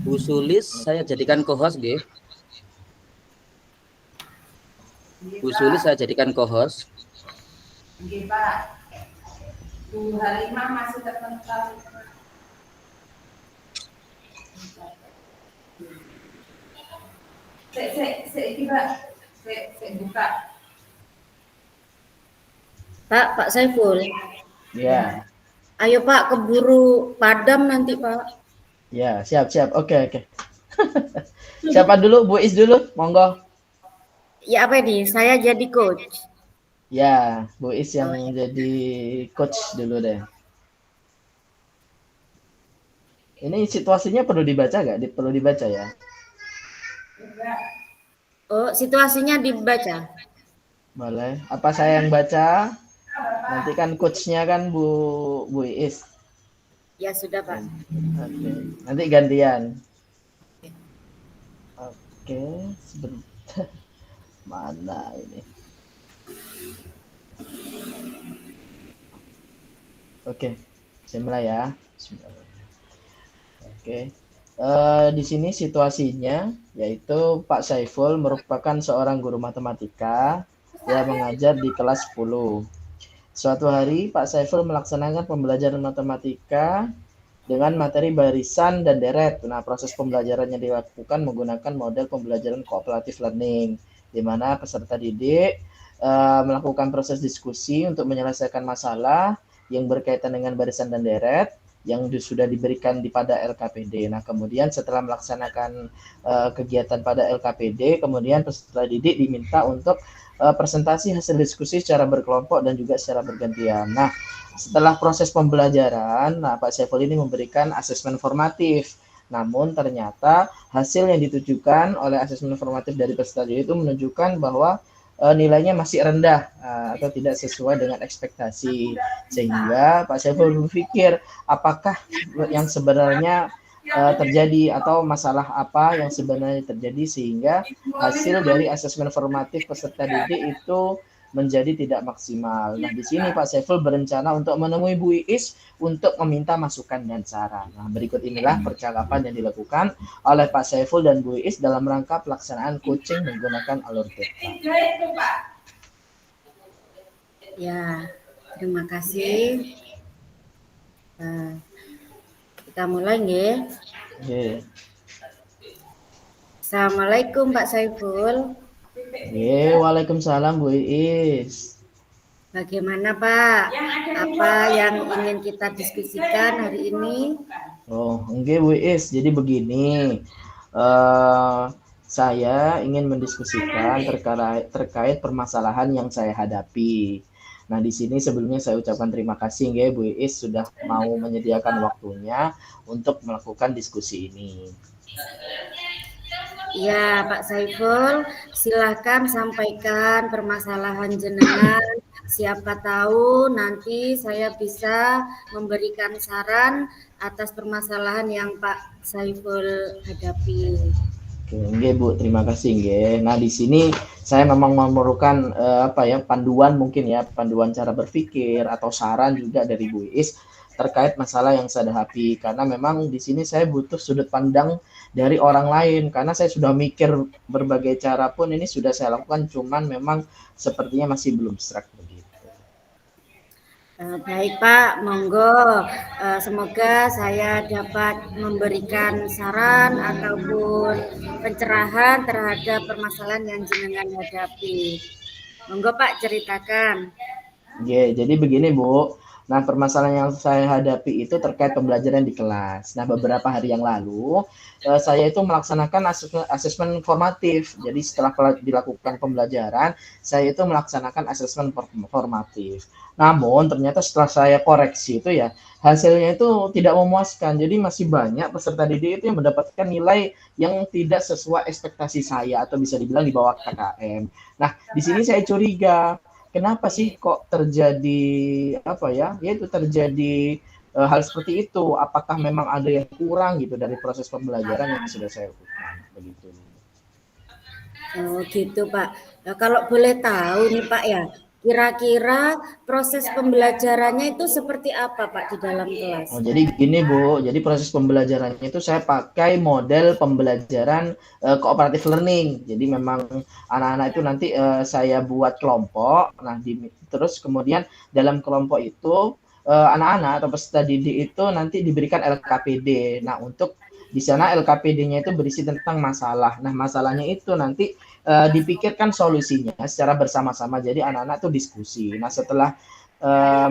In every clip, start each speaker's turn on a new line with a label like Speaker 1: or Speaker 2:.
Speaker 1: Bu Sulis saya jadikan co-host nggih.
Speaker 2: Nggih,
Speaker 1: Bu Sulis
Speaker 2: Pak.
Speaker 1: saya jadikan co-host.
Speaker 2: Nggih, Pak. Bu Halimah masih terpental. Iki, Pak. Buka.
Speaker 3: Pak Saiful.
Speaker 4: Ya,
Speaker 3: Ayo Pak, keburu padam nanti Pak.
Speaker 4: ya, siap. Oke. Siapa dulu? Bu Is dulu, monggo.
Speaker 3: Ya apa ini? Saya jadi coach.
Speaker 4: Ya, Bu Is yang jadi coach dulu deh. Ini situasinya perlu dibaca nggak? Perlu dibaca ya?
Speaker 3: Oh, situasinya dibaca.
Speaker 4: Boleh. Apa saya yang baca? Nanti kan coachnya kan Bu Is.
Speaker 3: Ya sudah Pak.
Speaker 4: Oke. Nanti gantian. Oke, sebentar. Mana ini? Oke, saya mulai ya. Oke. Di sini situasinya yaitu Pak Saiful merupakan seorang guru matematika yang mengajar di kelas 10. Suatu hari Pak Saiful melaksanakan pembelajaran matematika dengan materi barisan dan deret. Nah, proses pembelajarannya dilakukan menggunakan model pembelajaran cooperative learning, di mana peserta didik melakukan proses diskusi untuk menyelesaikan masalah yang berkaitan dengan barisan dan deret yang sudah diberikan pada LKPD. Nah, kemudian setelah melaksanakan kegiatan pada LKPD, kemudian peserta didik diminta untuk presentasi hasil diskusi secara berkelompok dan juga secara bergantian. Nah, setelah proses pembelajaran, Pak Saiful ini memberikan asesmen formatif. Namun ternyata hasil yang ditujukan oleh asesmen formatif dari peserta didik itu menunjukkan bahwa nilainya masih rendah atau tidak sesuai dengan ekspektasi, sehingga Pak Saiful berpikir apakah yang sebenarnya terjadi atau masalah apa yang sebenarnya terjadi sehingga hasil dari asesmen formatif peserta didik itu menjadi tidak maksimal. Nah, di sini Pak Saiful berencana untuk menemui Bu Iis untuk meminta masukan dan saran. Nah, berikut inilah percakapan yang dilakukan oleh Pak Saiful dan Bu Iis dalam rangka pelaksanaan coaching menggunakan alur TEPA.
Speaker 3: Ya, terima kasih. Kita mulai nggih.
Speaker 4: Nggih.
Speaker 3: Assalamualaikum Pak Saiful.
Speaker 4: Waalaikumsalam Bu Iis.
Speaker 3: Bagaimana Pak? Apa yang ingin kita diskusikan hari ini?
Speaker 4: Oh, nggih Bu Iis. Jadi begini, saya ingin mendiskusikan terkait permasalahan yang saya hadapi. Nah, di sini sebelumnya saya ucapkan terima kasih nggih Bu Iis sudah mau menyediakan waktunya untuk melakukan diskusi ini.
Speaker 3: Ya, Pak Saiful, silakan sampaikan permasalahan jenengan. Siapa tahu nanti saya bisa memberikan saran atas permasalahan yang Pak Saiful hadapi.
Speaker 4: Oke, nggih Bu, terima kasih nggih. Nah, di sini saya memang memerlukan panduan mungkin ya, panduan cara berpikir atau saran juga dari Bu Iis terkait masalah yang saya hadapi, karena memang di sini saya butuh sudut pandang dari orang lain, karena saya sudah mikir berbagai cara pun ini sudah saya lakukan, cuman memang sepertinya masih belum serak begitu.
Speaker 3: Baik Pak, monggo. Semoga saya dapat memberikan saran ataupun pencerahan terhadap permasalahan yang jenengan hadapi. Monggo Pak, ceritakan.
Speaker 4: Oke, jadi begini Bu. Nah, permasalahan yang saya hadapi itu terkait pembelajaran di kelas. Nah, beberapa hari yang lalu, saya itu melaksanakan asesmen formatif. Jadi setelah dilakukan pembelajaran, saya itu melaksanakan asesmen formatif. Namun, ternyata setelah saya koreksi itu ya, hasilnya itu tidak memuaskan. Jadi masih banyak peserta didik itu yang mendapatkan nilai yang tidak sesuai ekspektasi saya atau bisa dibilang di bawah KKM. Nah, di sini saya curiga. Kenapa sih kok terjadi terjadi hal seperti itu? Apakah memang ada yang kurang gitu dari proses pembelajaran yang sudah saya lakukan begitu?
Speaker 3: Oh gitu Pak. Nah, kalau boleh tahu nih Pak ya, Kira-kira proses pembelajarannya itu seperti apa Pak di dalam kelas?
Speaker 4: Oh, jadi gini Bu, jadi proses pembelajarannya itu saya pakai model pembelajaran cooperative learning. Jadi memang anak-anak itu nanti saya buat kelompok. Nah, terus kemudian dalam kelompok itu anak-anak atau peserta didik itu nanti diberikan LKPD. Nah, untuk di sana LKPD-nya itu berisi tentang masalah. Nah, masalahnya itu nanti dipikirkan solusinya secara bersama-sama. Jadi anak-anak tuh diskusi. Nah, setelah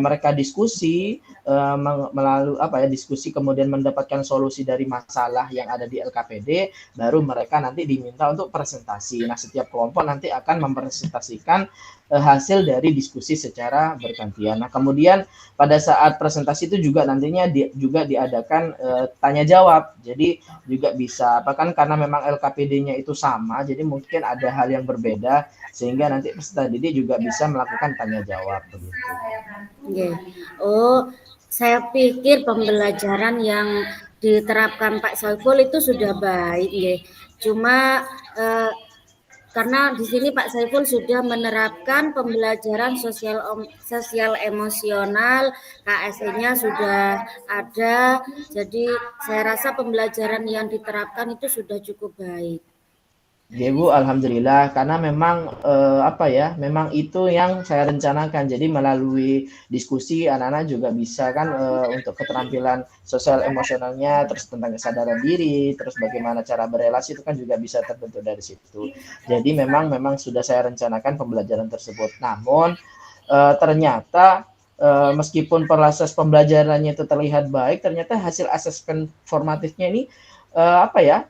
Speaker 4: mereka diskusi melalui diskusi kemudian mendapatkan solusi dari masalah yang ada di LKPD, baru mereka nanti diminta untuk presentasi. Nah, setiap kelompok nanti akan mempresentasikan hasil dari diskusi secara bergantian. Nah, kemudian pada saat presentasi itu juga nantinya juga diadakan tanya jawab. Jadi juga bisa kan karena memang LKPD-nya itu sama, jadi mungkin ada hal yang berbeda sehingga nanti peserta didik juga bisa melakukan tanya jawab begitu.
Speaker 3: Yeah. Oh, saya pikir pembelajaran yang diterapkan Pak Saiful itu sudah baik, ya. Cuma karena di sini Pak Saiful sudah menerapkan pembelajaran sosial emosional, KSE-nya sudah ada, jadi saya rasa pembelajaran yang diterapkan itu sudah cukup baik.
Speaker 4: Ya Bu, alhamdulillah karena memang memang itu yang saya rencanakan. Jadi melalui diskusi anak-anak juga bisa kan untuk keterampilan sosial emosionalnya, terus tentang kesadaran diri, terus bagaimana cara berelasi itu kan juga bisa terbentuk dari situ. Jadi memang sudah saya rencanakan pembelajaran tersebut. Namun ternyata meskipun proses pembelajarannya itu terlihat baik, ternyata hasil asesmen formatifnya ini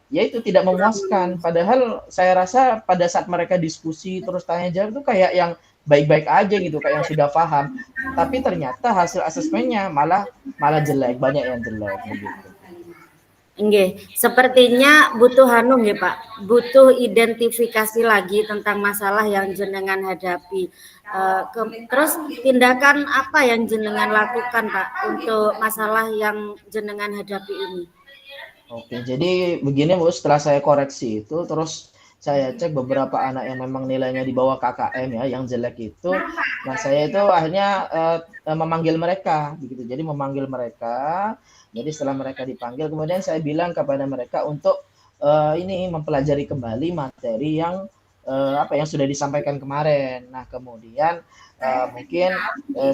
Speaker 4: itu tidak memuaskan. Padahal saya rasa pada saat mereka diskusi terus tanya jawab itu kayak yang baik-baik aja gitu, kayak yang sudah paham. Tapi ternyata hasil asesmennya malah jelek, banyak yang jelek begitu.
Speaker 3: Nggih, sepertinya butuh ya Pak, butuh identifikasi lagi tentang masalah yang jenengan hadapi. Terus tindakan apa yang jenengan lakukan Pak untuk masalah yang jenengan hadapi ini?
Speaker 4: Oke, jadi begini Bu, setelah saya koreksi itu, terus saya cek beberapa anak yang memang nilainya di bawah KKM ya, yang jelek itu. Nah, saya itu akhirnya memanggil mereka, begitu. Jadi memanggil mereka. Jadi setelah mereka dipanggil, kemudian saya bilang kepada mereka untuk mempelajari kembali materi yang yang sudah disampaikan kemarin. Nah, kemudian mungkin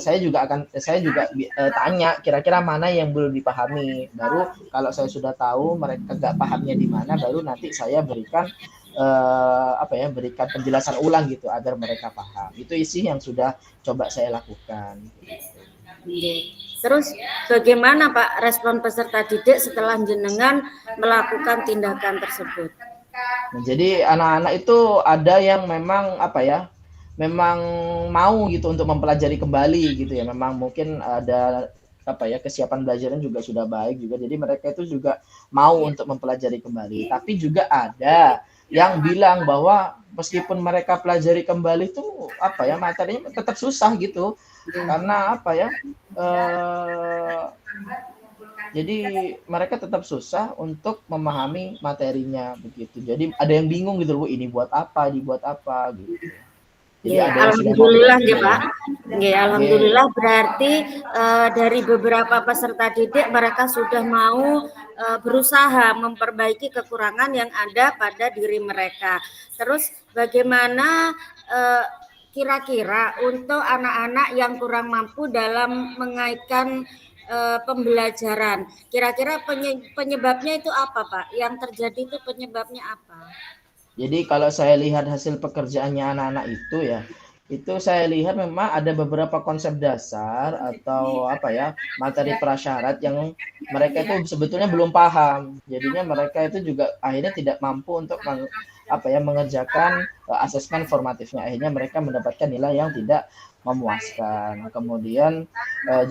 Speaker 4: saya juga tanya kira-kira mana yang belum dipahami. Baru kalau saya sudah tahu mereka nggak pahamnya di mana, baru nanti saya berikan berikan penjelasan ulang gitu agar mereka paham. Itu isi yang sudah coba saya lakukan.
Speaker 3: Terus bagaimana Pak respon peserta didik setelah jenengan melakukan tindakan tersebut?
Speaker 4: Nah, jadi anak-anak itu ada yang memang memang mau gitu untuk mempelajari kembali gitu ya. Memang mungkin ada kesiapan belajarnya juga sudah baik juga. Jadi mereka itu juga mau untuk mempelajari kembali. Tapi juga ada yang bilang bahwa meskipun mereka pelajari kembali itu materinya tetap susah gitu. Karena jadi mereka tetap susah untuk memahami materinya begitu. Jadi ada yang bingung gitu Bu, ini buat apa gitu. Jadi
Speaker 3: alhamdulillah ya Pak. Alhamdulillah berarti dari beberapa peserta didik mereka sudah mau berusaha memperbaiki kekurangan yang ada pada diri mereka. Terus bagaimana kira-kira untuk anak-anak yang kurang mampu dalam mengaitkan pembelajaran, kira-kira penyebabnya itu apa Pak? Yang terjadi itu penyebabnya apa?
Speaker 4: Jadi kalau saya lihat hasil pekerjaannya anak-anak itu ya, itu saya lihat memang ada beberapa konsep dasar atau materi prasyarat yang mereka itu sebetulnya belum paham. Jadinya mereka itu juga akhirnya tidak mampu untuk mengerjakan asesmen formatifnya. Akhirnya mereka mendapatkan nilai yang tidak memuaskan. Kemudian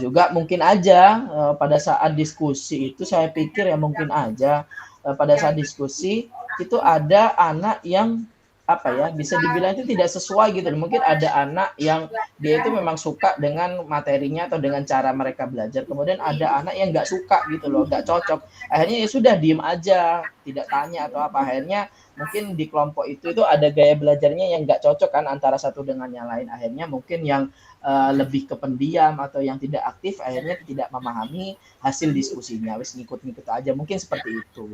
Speaker 4: juga mungkin aja pada saat diskusi itu saya pikir ya mungkin aja pada saat diskusi itu ada anak yang apa ya, bisa dibilang itu tidak sesuai gitu. Mungkin ada anak yang dia itu memang suka dengan materinya atau dengan cara mereka belajar, kemudian ada anak yang nggak suka gitu loh, nggak cocok. Akhirnya ya sudah diem aja, tidak tanya atau apa. Akhirnya mungkin di kelompok itu ada gaya belajarnya yang nggak cocok kan antara satu dengan yang lain. Akhirnya mungkin yang lebih ke pendiam atau yang tidak aktif akhirnya tidak memahami hasil diskusinya, wis ngikut-ngikut aja, mungkin seperti itu.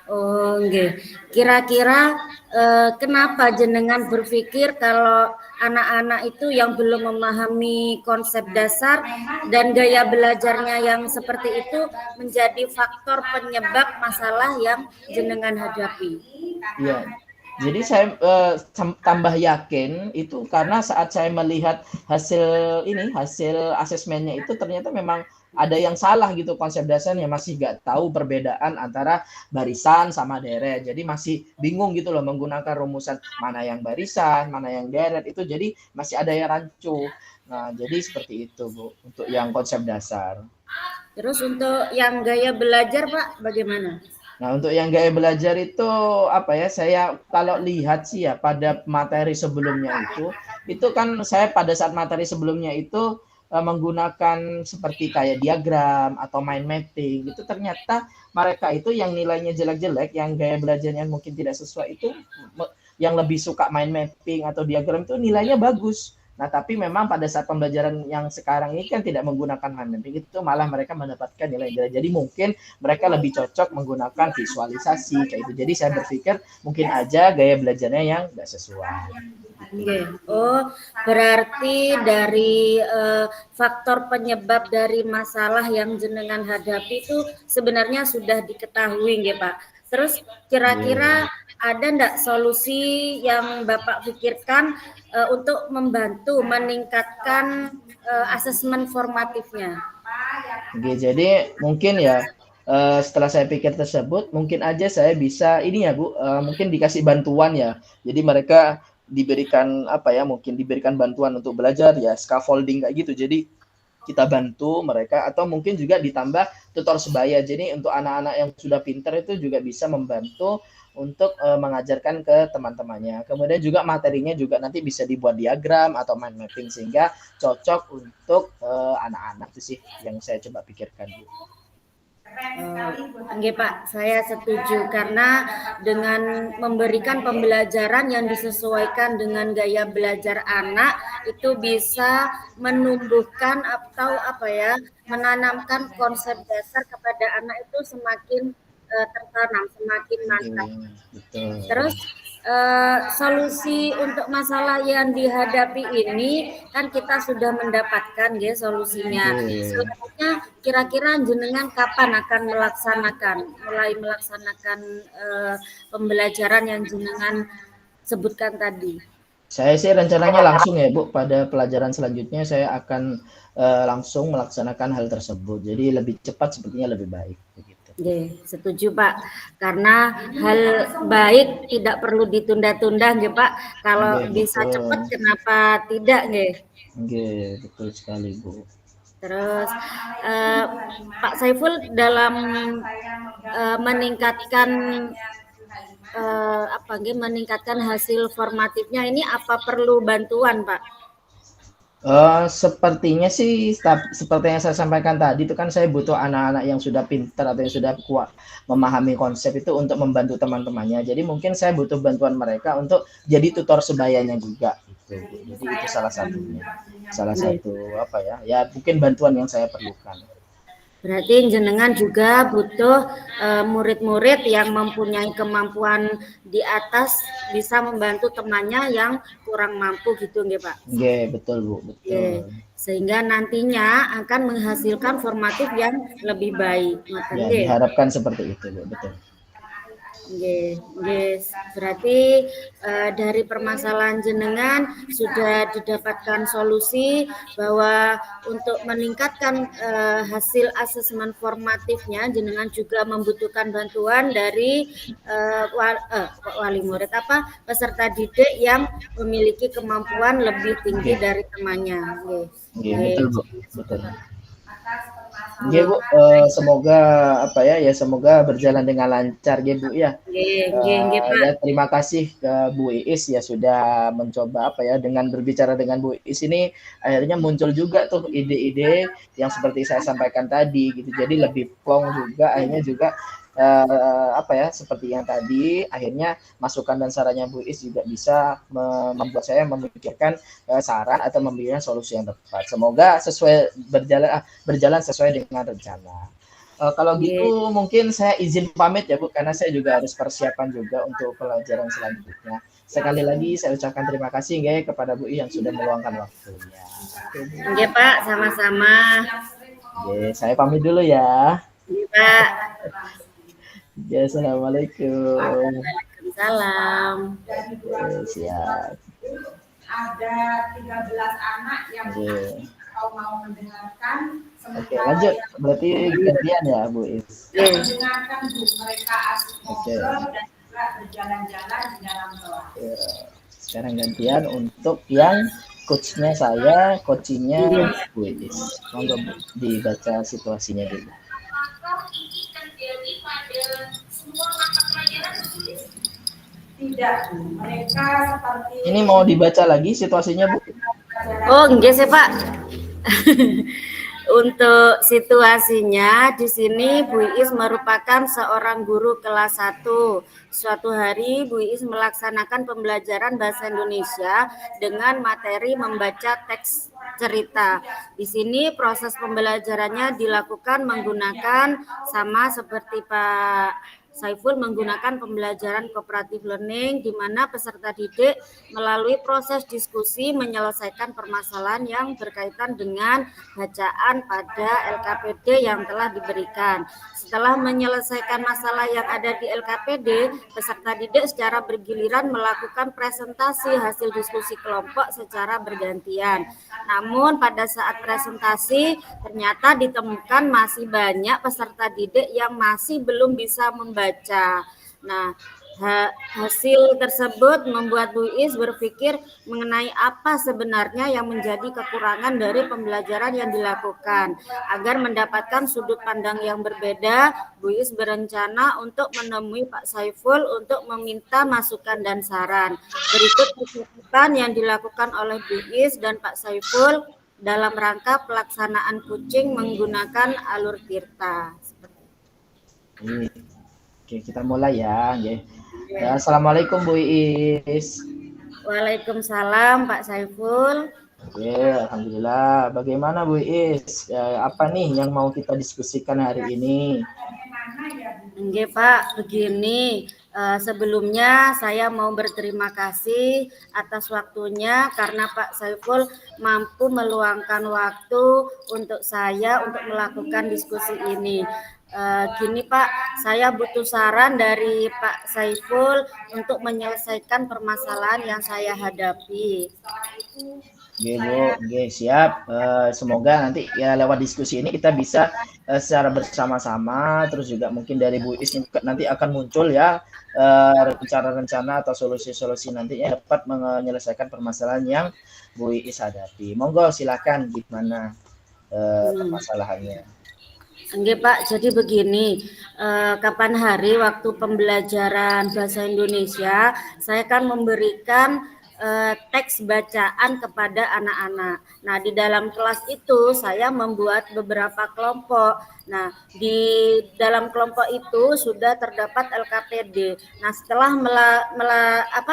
Speaker 3: Oh, nggih. Kira-kira kenapa jenengan berpikir kalau anak-anak itu yang belum memahami konsep dasar dan gaya belajarnya yang seperti itu menjadi faktor penyebab masalah yang jenengan hadapi?
Speaker 4: Iya. Jadi saya tambah yakin itu karena saat saya melihat hasil asesmennya itu ternyata memang ada yang salah gitu konsep dasarnya, masih nggak tahu perbedaan antara barisan sama deret. Jadi masih bingung gitu loh menggunakan rumusan mana yang barisan, mana yang deret itu, jadi masih ada yang rancu. Nah, jadi seperti itu Bu untuk yang konsep dasar.
Speaker 3: Terus untuk yang gaya belajar Pak bagaimana?
Speaker 4: Nah, untuk yang gaya belajar itu apa ya, saya kalau lihat sih ya pada materi sebelumnya itu kan saya pada saat materi sebelumnya itu menggunakan seperti kayak diagram atau mind mapping, itu ternyata mereka itu yang nilainya jelek-jelek, yang gaya belajarnya mungkin tidak sesuai itu, yang lebih suka mind mapping atau diagram itu nilainya bagus. Nah, tapi memang pada saat pembelajaran yang sekarang ini kan tidak menggunakan mind mapping, itu malah mereka mendapatkan nilai jelek. Jadi mungkin mereka lebih cocok menggunakan visualisasi kayak itu. Jadi saya berpikir mungkin aja gaya belajarnya yang nggak sesuai.
Speaker 3: Okay. Oh, berarti dari faktor penyebab dari masalah yang jenengan hadapi itu sebenarnya sudah diketahui, ya Pak. Terus kira-kira ada enggak solusi yang Bapak pikirkan untuk membantu meningkatkan asesmen formatifnya?
Speaker 4: Oke, jadi mungkin ya setelah saya pikir tersebut, mungkin aja saya bisa ini ya Bu, mungkin dikasih bantuan ya. Jadi mereka diberikan apa ya, mungkin diberikan bantuan untuk belajar ya, scaffolding kayak gitu. Jadi kita bantu mereka, atau mungkin juga ditambah tutor sebaya. Jadi untuk anak-anak yang sudah pintar itu juga bisa membantu untuk mengajarkan ke teman-temannya. Kemudian juga materinya juga nanti bisa dibuat diagram atau mind mapping sehingga cocok untuk anak-anak. Itu sih yang saya coba pikirkan Bu.
Speaker 3: Enggak Pak, saya setuju karena dengan memberikan pembelajaran yang disesuaikan dengan gaya belajar anak itu bisa menumbuhkan atau menanamkan konsep dasar kepada anak itu semakin tertanam, semakin mantap. Terus solusi untuk masalah yang dihadapi ini kan kita sudah mendapatkan ya solusinya. Selanjutnya kira-kira jenengan kapan akan mulai melaksanakan pembelajaran yang jenengan sebutkan tadi?
Speaker 4: Saya sih rencananya langsung ya Bu, pada pelajaran selanjutnya saya akan langsung melaksanakan hal tersebut. Jadi lebih cepat sepertinya lebih baik begitu.
Speaker 3: Oke, setuju Pak. Karena hal baik tidak perlu ditunda-tunda, nggih Pak. Kalau bisa cepat, kenapa tidak, nggih?
Speaker 4: Nggih, betul sekali Bu.
Speaker 3: Terus Pak Saiful dalam meningkatkan hasil formatifnya ini apa perlu bantuan Pak?
Speaker 4: Sepertinya sih seperti yang saya sampaikan tadi itu kan saya butuh anak-anak yang sudah pintar atau yang sudah kuat memahami konsep itu untuk membantu teman-temannya. Jadi mungkin saya butuh bantuan mereka untuk jadi tutor sebayanya juga gitu. Jadi itu salah satunya. Salah satu apa ya? Ya mungkin bantuan yang saya perlukan.
Speaker 3: Berarti jenengan juga butuh murid-murid yang mempunyai kemampuan di atas bisa membantu temannya yang kurang mampu gitu nggih Pak?
Speaker 4: Nggih, betul Bu, betul.
Speaker 3: Sehingga nantinya akan menghasilkan formatif yang lebih baik.
Speaker 4: Ya, diharapkan seperti itu Bu, betul.
Speaker 3: Yes. Berarti dari permasalahan jenengan sudah didapatkan solusi bahwa untuk meningkatkan hasil asesmen formatifnya jenengan juga membutuhkan bantuan dari wali murid peserta didik yang memiliki kemampuan lebih tinggi dari temannya.
Speaker 4: Betul Bu, betul. Nggih Bu, semoga apa ya, semoga berjalan dengan lancar nggih Bu ya.
Speaker 3: Nggih, Pak.
Speaker 4: Ya terima kasih ke Bu Iis ya sudah mencoba apa ya, dengan berbicara dengan Bu Iis ini akhirnya muncul juga tuh ide-ide yang seperti saya sampaikan tadi gitu. Jadi lebih plong juga akhirnya juga apa ya, seperti yang tadi akhirnya masukan dan sarannya Bu Iis juga bisa membuat saya memikirkan saran atau memberikan solusi yang tepat. Semoga sesuai berjalan sesuai dengan rencana. Kalau gitu mungkin saya izin pamit ya Bu, karena saya juga harus persiapan juga untuk pelajaran selanjutnya. Sekali lagi saya ucapkan terima kasih nggih kepada Bu I yang sudah meluangkan waktunya.
Speaker 3: Nggih Pak, sama-sama.
Speaker 4: Oke, saya pamit dulu ya.
Speaker 3: Nggih Pak.
Speaker 4: Ya, assalamualaikum.
Speaker 3: Waalaikumsalam.
Speaker 4: Siap.
Speaker 2: Ada 13 anak yang mau mendengarkan.
Speaker 4: Oke, lanjut. Berarti gantian ya, Bu Is.
Speaker 2: Mendengarkan Bu, mereka asik
Speaker 4: Oke.
Speaker 2: ngobrol dan juga berjalan-jalan di dalam kelas.
Speaker 4: Sekarang gantian untuk yang coachnya saya, coachingnya Bu Is. Monggo Bu, dibaca situasinya dulu.
Speaker 2: Tidak, Bu. Mereka seperti
Speaker 4: Ini mau dibaca lagi situasinya Bu?
Speaker 3: Oh, nggih sih Pak. Untuk situasinya di sini Bu Iis merupakan seorang guru kelas 1. Suatu hari Bu Iis melaksanakan pembelajaran bahasa Indonesia dengan materi membaca teks cerita. Di sini proses pembelajarannya dilakukan menggunakan sama seperti Pak Saiful menggunakan pembelajaran cooperative learning di mana peserta didik melalui proses diskusi menyelesaikan permasalahan yang berkaitan dengan bacaan pada LKPD yang telah diberikan. Setelah menyelesaikan masalah yang ada di LKPD, peserta didik secara bergiliran melakukan presentasi hasil diskusi kelompok secara bergantian. Namun pada saat presentasi ternyata ditemukan masih banyak peserta didik yang masih belum bisa membaca. Nah, hasil tersebut membuat Bu Is berpikir mengenai apa sebenarnya yang menjadi kekurangan dari pembelajaran yang dilakukan. Agar mendapatkan sudut pandang yang berbeda, Bu Is berencana untuk menemui Pak Saiful untuk meminta masukan dan saran. Berikut kegiatan yang dilakukan oleh Bu Is dan Pak Saiful dalam rangka pelaksanaan coaching menggunakan alur Tirta.
Speaker 4: Oke, kita mulai ya. Ya, assalamualaikum Bu Is.
Speaker 3: Waalaikumsalam Pak Saiful.
Speaker 4: Oke, alhamdulillah. Bagaimana Bu Is? Apa nih yang mau kita diskusikan hari ini?
Speaker 3: Oke Pak, begini. Sebelumnya saya mau berterima kasih atas waktunya karena Pak Saiful mampu meluangkan waktu untuk saya untuk melakukan diskusi ini. Gini Pak, saya butuh saran dari Pak Saiful untuk menyelesaikan permasalahan yang saya hadapi.
Speaker 4: Oke Bu, oke siap. Semoga nanti ya lewat diskusi ini kita bisa secara bersama-sama, terus juga mungkin dari Bu Is nanti akan muncul ya rencana-rencana atau solusi-solusi nantinya dapat menyelesaikan permasalahan yang Bu Is hadapi. Monggo silakan gimana permasalahannya.
Speaker 3: Oke Pak, jadi begini, kapan hari waktu pembelajaran bahasa Indonesia, saya kan memberikan teks bacaan kepada anak-anak. Nah, di dalam kelas itu saya membuat beberapa kelompok. Nah, di dalam kelompok itu sudah terdapat LKPD. Nah, setelah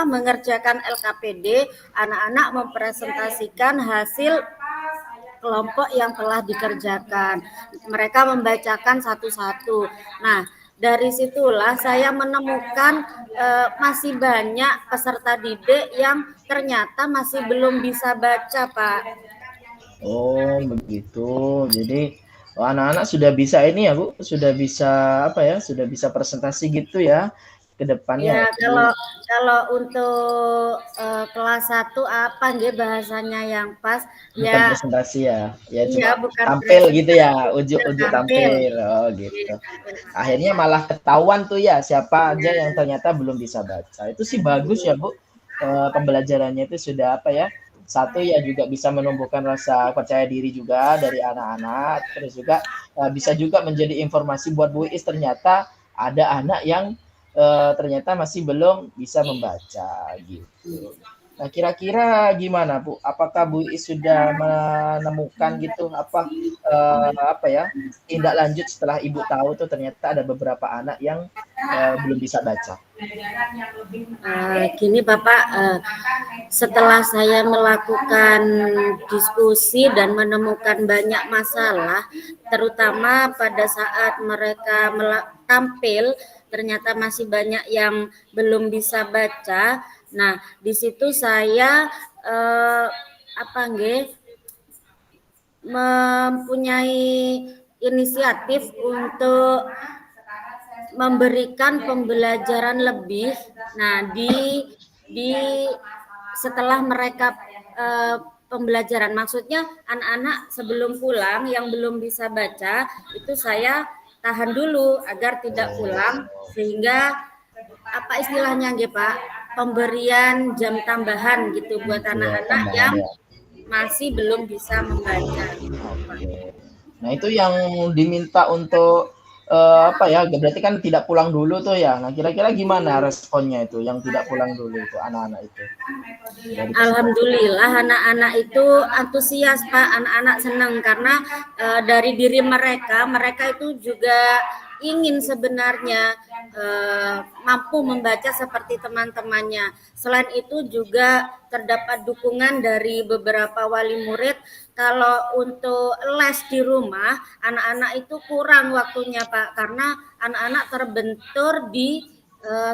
Speaker 3: mengerjakan LKPD, anak-anak mempresentasikan hasil kelompok yang telah dikerjakan. Mereka membacakan satu-satu. Nah, dari situlah saya menemukan masih banyak peserta didik yang ternyata masih belum bisa baca, Pak.
Speaker 4: Oh, begitu. Jadi anak-anak sudah bisa ini ya, Bu, sudah bisa apa ya? Sudah bisa presentasi gitu ya ke depannya.
Speaker 3: Ya, kalau untuk kelas 1 apa nggih bahasanya yang pas?
Speaker 4: Bukan
Speaker 3: Ya
Speaker 4: presentasi ya. Ya
Speaker 3: iya,
Speaker 4: cuma
Speaker 3: bukan
Speaker 4: tampil gitu ya, ujuk-ujuk tampil. Oh, gitu. Akhirnya malah ketahuan tuh ya siapa aja yang ternyata belum bisa baca. Itu sih bagus ya, Bu. Pembelajarannya itu sudah apa ya? satu ya juga bisa menumbuhkan rasa percaya diri juga dari anak-anak, terus juga bisa juga menjadi informasi buat Bu Is, ternyata ada anak yang ternyata masih belum bisa membaca gitu. Nah, kira-kira gimana Bu? Apakah Bu Is sudah menemukan gitu apa ya tindak lanjut setelah Ibu tahu tuh ternyata ada beberapa anak yang belum bisa baca?
Speaker 3: Gini Bapak, setelah saya melakukan diskusi dan menemukan banyak masalah, terutama pada saat mereka tampil, ternyata masih banyak yang belum bisa baca. Nah, di situ saya mempunyai inisiatif untuk memberikan pembelajaran lebih. Nah, di setelah mereka pembelajaran, maksudnya anak-anak sebelum pulang yang belum bisa baca itu saya tahan dulu agar tidak pulang, sehingga apa istilahnya nggih Pak, pemberian jam tambahan gitu buat anak-anak yang masih belum bisa membaca.
Speaker 4: Nah, itu yang diminta untuk berarti kan tidak pulang dulu tuh ya. Nah, kira-kira gimana responnya itu yang tidak pulang dulu itu anak-anak itu?
Speaker 3: Alhamdulillah anak-anak itu antusias Pak, anak-anak senang karena dari diri mereka itu juga ingin sebenarnya mampu membaca seperti teman-temannya. Selain itu juga terdapat dukungan dari beberapa wali murid. Kalau untuk les di rumah, anak-anak itu kurang waktunya Pak, karena anak-anak terbentur di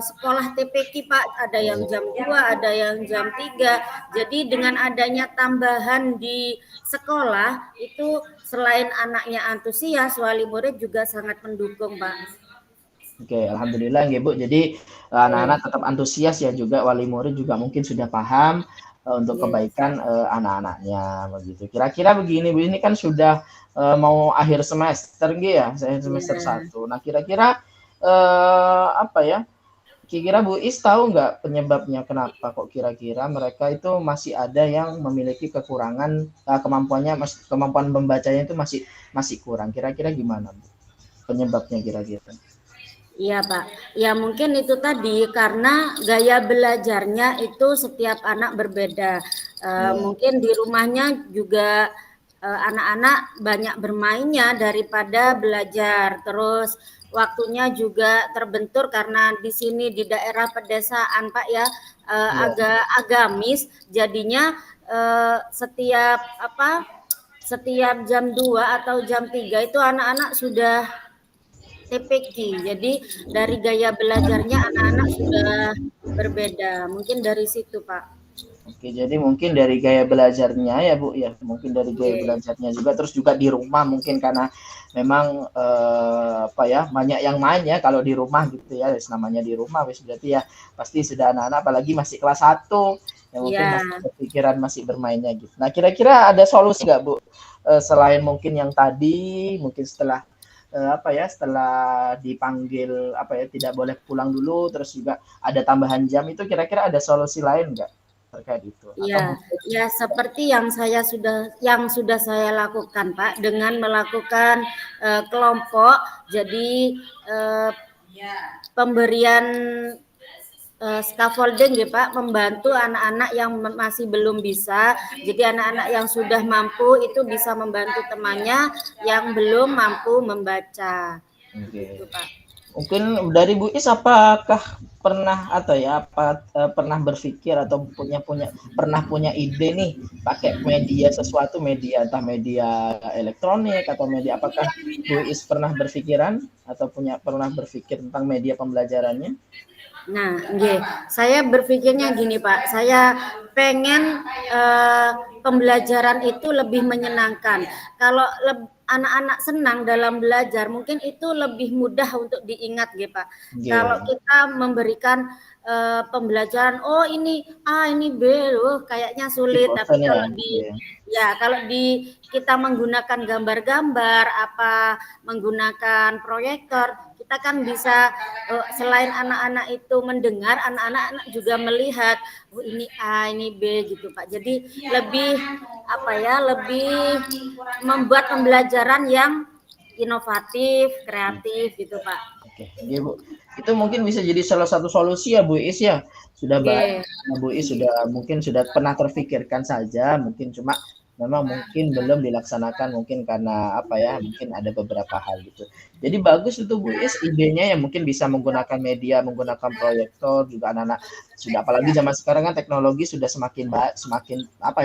Speaker 3: sekolah TPQ Pak, ada yang jam 2, ada yang jam 3. Jadi dengan adanya tambahan di sekolah itu selain anaknya antusias, wali murid juga sangat mendukung Pak.
Speaker 4: Oke, alhamdulillah ya Bu. Jadi anak-anak tetap antusias ya, juga wali murid juga mungkin sudah paham untuk kebaikan anak-anaknya begitu. Kira-kira begini Bu, ini kan sudah mau akhir semester ya, semester 1. Nah, kira-kira kira-kira Bu Is tahu nggak penyebabnya kenapa kok kira-kira mereka itu masih ada yang memiliki kekurangan kemampuan membacanya itu masih kurang. Kira-kira gimana Bu? Penyebabnya kira-kira?
Speaker 3: Iya Pak, ya mungkin itu tadi karena gaya belajarnya itu setiap anak berbeda. Mungkin di rumahnya juga anak-anak banyak bermainnya daripada belajar. Terus waktunya juga terbentur karena di sini di daerah pedesaan Pak ya, agak agamis, jadinya setiap jam 2 atau jam 3 itu anak-anak sudah TPQ. Jadi dari gaya belajarnya anak-anak sudah berbeda. Mungkin dari situ Pak.
Speaker 4: Oke, jadi mungkin dari gaya belajarnya ya Bu ya, mungkin dari gaya belajarnya juga, terus juga di rumah mungkin karena memang banyak yang main ya kalau di rumah gitu ya, namanya di rumah berarti ya pasti sudah anak-anak apalagi masih kelas 1 yang mungkin masih berpikiran masih bermainnya gitu. Nah, kira-kira ada solusi nggak Bu selain mungkin yang tadi mungkin setelah setelah dipanggil tidak boleh pulang dulu, terus juga ada tambahan jam, itu kira-kira ada solusi lain nggak terkait itu?
Speaker 3: Ya seperti yang sudah saya lakukan Pak, dengan melakukan kelompok. Jadi pemberian scaffolding ya Pak, membantu anak-anak yang masih belum bisa. Jadi anak-anak yang sudah mampu itu bisa membantu temannya yang belum mampu membaca. Gitu, Pak.
Speaker 4: Mungkin dari Bu Is apakah pernah pernah berpikir atau pernah punya ide nih pakai sesuatu media, entah media elektronik atau media, apakah Bu Is pernah berpikiran atau pernah berpikir tentang media pembelajarannya?
Speaker 3: Nah, saya berpikirnya gini Pak, saya pengen pembelajaran itu lebih menyenangkan. Kalau anak-anak senang dalam belajar, mungkin itu lebih mudah untuk diingat Pak. Kalau kita memberikan pembelajaran, oh ini A, ini B, kayaknya sulit. Tapi kalau kita menggunakan gambar-gambar, menggunakan proyektor, kita kan bisa selain anak-anak itu mendengar, anak-anak juga melihat, oh ini A, ini B gitu Pak. Jadi lebih lebih membuat pembelajaran yang inovatif, kreatif gitu Pak.
Speaker 4: Oke, iya Bu. Itu mungkin bisa jadi salah satu solusi ya Bu Is ya. Sudah banyak Bu Is mungkin sudah pernah terfikirkan saja, mungkin cuma memang mungkin belum dilaksanakan mungkin karena mungkin ada beberapa hal gitu. Jadi bagus itu Bu Is idenya yang mungkin bisa menggunakan media, menggunakan proyektor juga anak-anak sudah, apalagi zaman sekarang kan teknologi sudah semakin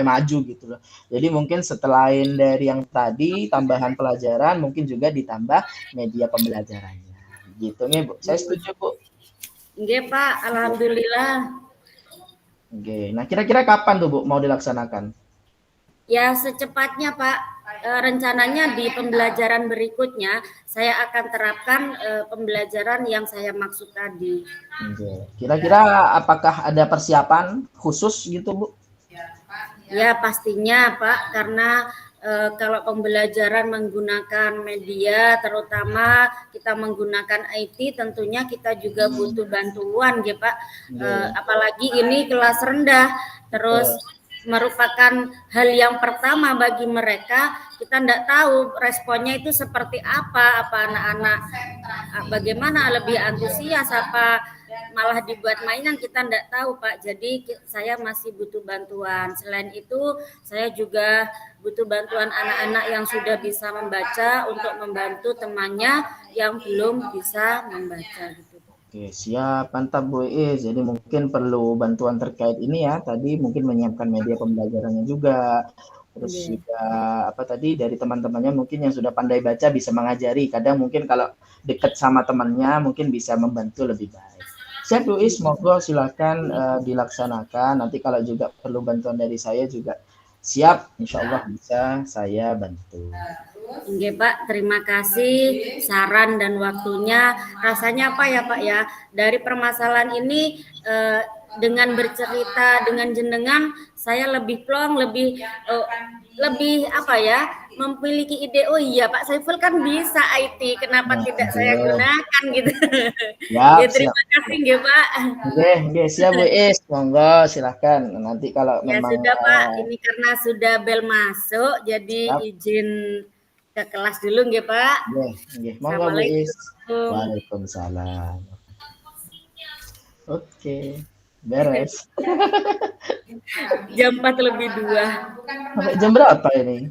Speaker 4: maju gitu loh. Jadi mungkin selain dari yang tadi tambahan pelajaran mungkin juga ditambah media pembelajarannya. Gitu nih Bu. Saya setuju Bu.
Speaker 3: Nggih Pak, alhamdulillah.
Speaker 4: Oke. Nah, kira-kira kapan tuh Bu mau dilaksanakan?
Speaker 3: Ya secepatnya Pak, rencananya di pembelajaran berikutnya saya akan terapkan pembelajaran yang saya maksud tadi.
Speaker 4: Oke. Kira-kira apakah ada persiapan khusus gitu Bu?
Speaker 3: Ya pastinya Pak, karena kalau pembelajaran menggunakan media, terutama kita menggunakan IT, tentunya kita juga butuh bantuan ya Pak. Apalagi ini kelas rendah, terus merupakan hal yang pertama bagi mereka. Kita tidak tahu responnya itu seperti apa anak-anak bagaimana, lebih antusias apa malah dibuat mainan, kita tidak tahu Pak. Jadi saya masih butuh bantuan. Selain itu saya juga butuh bantuan anak-anak yang sudah bisa membaca untuk membantu temannya yang belum bisa membaca gitu.
Speaker 4: Oke, siap, mantap Bu Is. Jadi mungkin perlu bantuan terkait ini ya. Tadi mungkin menyiapkan media pembelajarannya juga. Terus juga dari teman-temannya mungkin yang sudah pandai baca bisa mengajari. Kadang mungkin kalau dekat sama temannya mungkin bisa membantu lebih baik. Siap Bu Is, monggo silakan dilaksanakan. Nanti kalau juga perlu bantuan dari saya juga siap. Insya Allah bisa saya bantu.
Speaker 3: Oke Pak, terima kasih saran dan waktunya. Rasanya apa ya Pak ya, dari permasalahan ini dengan bercerita dengan jenengan saya lebih plong, lebih memiliki ide. Oh iya Pak Saiful kan bisa IT, kenapa tidak saya gunakan gitu. Ya, terima kasih nggih Pak.
Speaker 4: Oke, siap Bu Is, monggo silakan. Nanti kalau
Speaker 3: ya
Speaker 4: memang
Speaker 3: sudah Pak, ini karena sudah bel masuk, jadi izin ke kelas dulu nggih Pak.
Speaker 4: Nggih, monggo Bu Is. Waalaikumsalam. Oke, beres.
Speaker 3: Jam 4:02.
Speaker 4: Sampai jam berapa ini?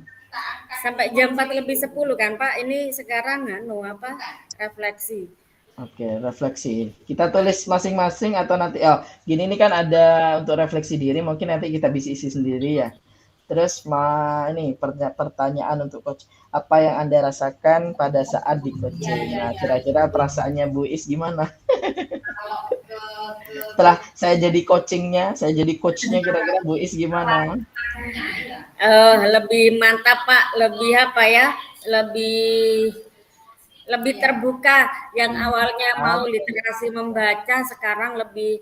Speaker 3: Sampai jam 4:10 kan Pak. Ini sekarang refleksi.
Speaker 4: Oke, refleksi. Kita tulis masing-masing atau nanti gini, ini kan ada untuk refleksi diri, mungkin nanti kita bisa isi sendiri ya. Terus ini pertanyaan untuk coach. Apa yang Anda rasakan pada saat di coaching? Nah, kira-kira perasaannya Bu Is gimana? Setelah saya jadi coachingnya, saya jadi coachnya, kira-kira Bu Is gimana?
Speaker 3: Lebih mantap Pak, lebih lebih terbuka. Yang awalnya mau literasi membaca, sekarang lebih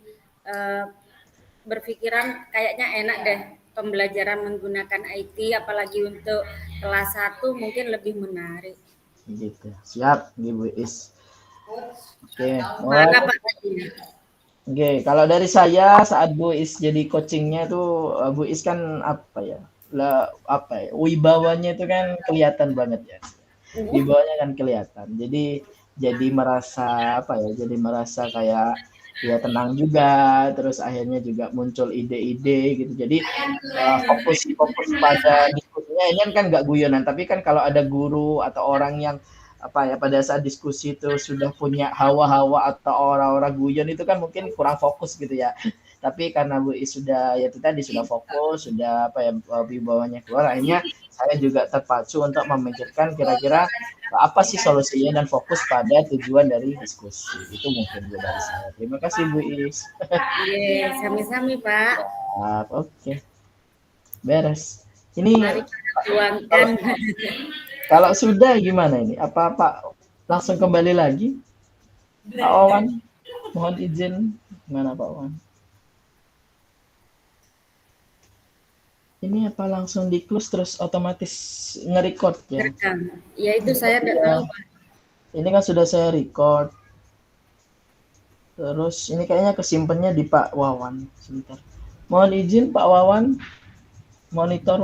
Speaker 3: berpikiran kayaknya enak deh pembelajaran menggunakan IT, apalagi untuk kelas 1 mungkin lebih menarik.
Speaker 4: Gitu. Siap, Bu Is. Oke.
Speaker 3: Mana Pak?
Speaker 4: Oke, kalau dari saya saat Bu Is jadi coachingnya tuh, Bu Is kan wibawanya itu kan kelihatan banget ya. Wibawanya kan kelihatan. Jadi merasa jadi merasa kayak ya tenang juga, terus akhirnya juga muncul ide-ide gitu. Jadi fokus pada diskusinya ini kan nggak guyonan, tapi kan kalau ada guru atau orang yang pada saat diskusi itu sudah punya hawa-hawa atau aura-aura guyon itu kan mungkin kurang fokus gitu ya. Tapi karena Bu Is sudah sudah fokus, sudah wibawanya keluar, akhirnya saya juga terpacu untuk memikirkan kira-kira apa sih solusinya dan fokus pada tujuan dari diskusi. Itu mungkin dari saya. Terima kasih Bu Is.
Speaker 3: Iya, sami-sami Pak.
Speaker 4: Oke. Beres. Ini
Speaker 3: tuangkan.
Speaker 4: Kalau sudah gimana ini? Apa Pak langsung kembali lagi? Pak Owan, mohon izin. Gimana Pak Owan? Ini apa langsung di close terus otomatis nge-record ya?
Speaker 3: Ya itu saya tidak tahu Pak.
Speaker 4: Ini kan sudah saya record. Terus ini kayaknya kesimpannya di Pak Wawan. Sebentar. Mohon izin Pak Wawan, monitor.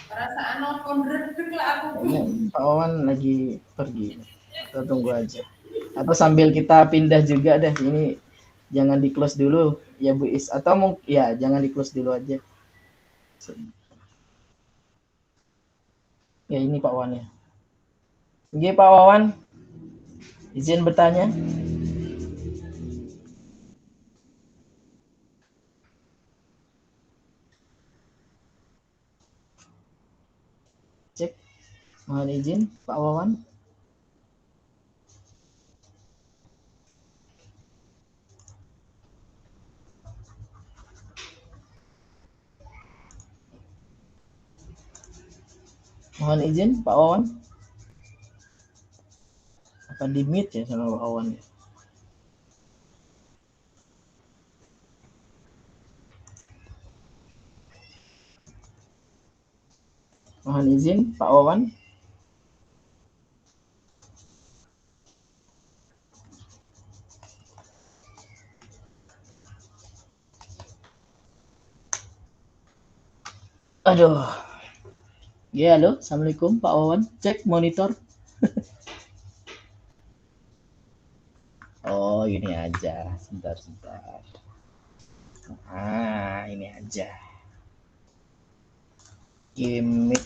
Speaker 2: Perasaan nonton redek lah aku.
Speaker 4: Kayaknya Pak Wawan lagi pergi. Kita tunggu aja. Atau sambil kita pindah juga deh. Ini jangan di close dulu ya Bu Is. Atau mungkin ya jangan di close dulu aja. Ya ini Pak Wawan ya. Oke Pak Wawan, izin bertanya. Cek. Mohon izin Pak Wawan. Mohon izin Pak Wawan. Apa di mute ya sama Pak Wawan ya? Mohon izin Pak Wawan. Aduh. Ya, halo. Assalamualaikum Pak Wawan. Cek monitor. Oh, ini aja. Sebentar. Ini aja. Gimik.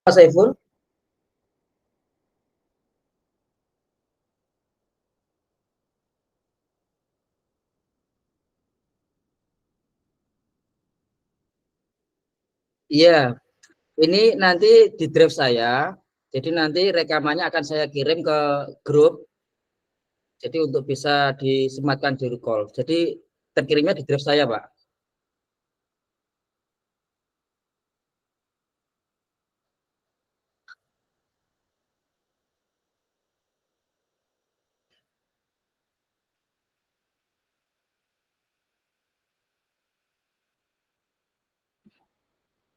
Speaker 1: Pak Saiful. Iya, ini nanti di drive saya. Jadi nanti rekamannya akan saya kirim ke grup. Jadi untuk bisa disematkan di recall. Jadi terkirimnya di drive saya, Pak.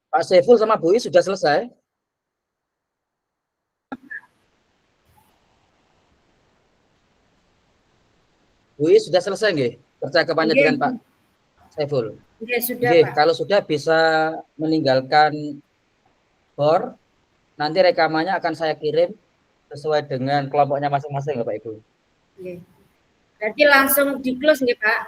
Speaker 1: Pak Saiful sama Bu Is sudah selesai. Bu Is sudah selesai nggih? Percakapannya
Speaker 3: Nggih.
Speaker 1: dengan Pak Saiful.
Speaker 3: Nggih, sudah
Speaker 1: Nggih,
Speaker 3: Pak.
Speaker 1: kalau sudah bisa meninggalkan BOR, nanti rekamannya akan saya kirim sesuai dengan kelompoknya masing-masing, Bapak Ibu.
Speaker 3: Nggih. Berarti langsung di close nggih, Pak?